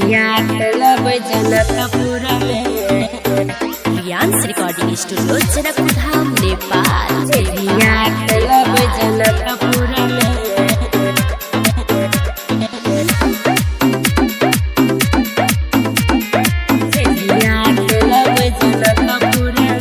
झिझिया खेलब जनकपुर में। रियांस रिकॉर्डिंग स्टूडियो जनकपुर धाम नेपाल। झिझिया खेलब जनकपुर में। झिझिया खेलब जनकपुर में।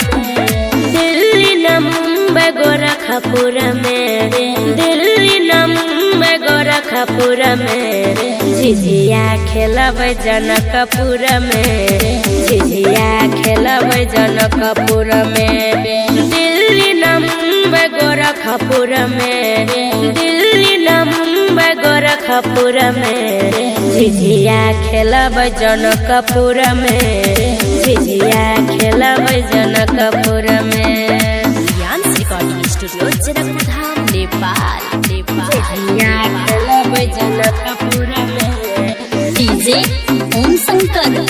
दिल्ली न मुंबई गोरखपुर में, दिल्ली न मुंबई गोरखपुर में। झिझिया खेलब जनकपुर में। झिझिया खेलब जनकपुर में। दिल्ली न मुंबई गोरखपुर में, दिल्ली न मुंबई गोरखपुर में। झिझिया खेलब जनकपुर में। झिझिया खेलब जनकपुर में। रियांस रिकॉर्डिंग स्टूडियो जनकपुर धाम नेपाल। झिझिया खेलब जनकपुर में। डीजे ओम शंकर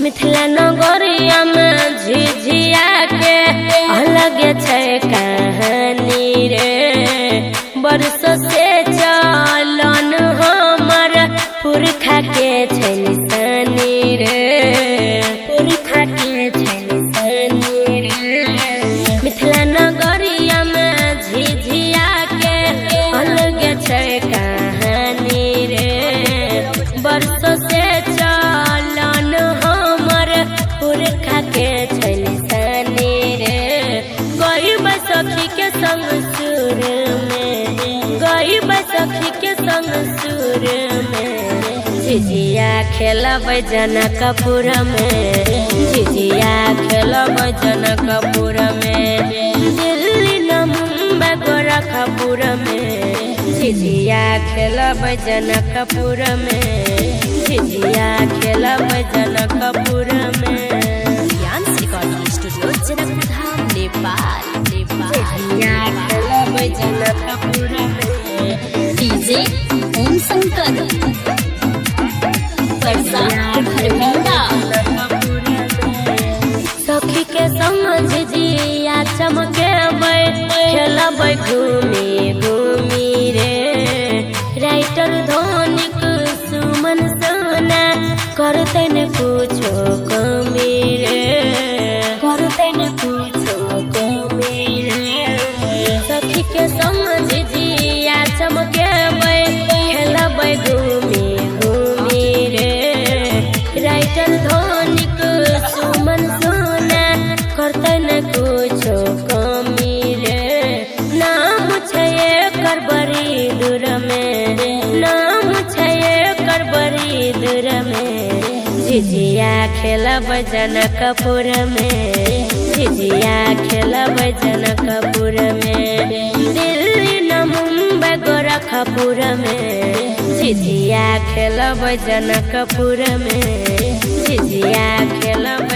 मिथिला नगरिया में झिझिया के अलग छै कहानी रे। बरस से चलन हमर पुरखा के छै निशानी रे। पुरखा के छै निशानी रे। मिथिला नगरिया में झिझिया के अलग छै कहानी रे। बरस से चलन हमर पुरखा के छै निशानी रे। गरीब सखी के संग सुर में, गरीब सखी के संग सुर में। झिझिया खेलब जनकपुर में। झिझिया खेलब जनकपुर में। दिल्ली न मुंबई गोरखपुर में। झिझिया खेलब जनकपुर में। झिझिया खेलब जनकपुर में। रियांस रिकॉर्डिंग स्टूडियो जनकपुर धाम नेपाल। झिझिया खेलब जनकपुर में। डीजे ओम शंकर सखी के संग झिझिया चमकेबै खेलबै घूमी घूमी रे। राइटर धनिक सुमन सोना करतै न कुछो कमी रे। करतै न कुछो कमी रे। सखी के संग झिझिया चमकेबै खेलबै घूमी घूमी रे। राइटर धनिक सुमन सोना करतै न कुछो कमी रे। नाम छै एकर बड़ी दूर में, नाम छै एकर बड़ी दूर में। झिझिया खेलब जनकपुर में। झिझिया खेलब जनकपुर में। दिल्ली न मुंबई गोरखपुर में। झिझिया खेलब जनकपुर में। झिझिया खेलब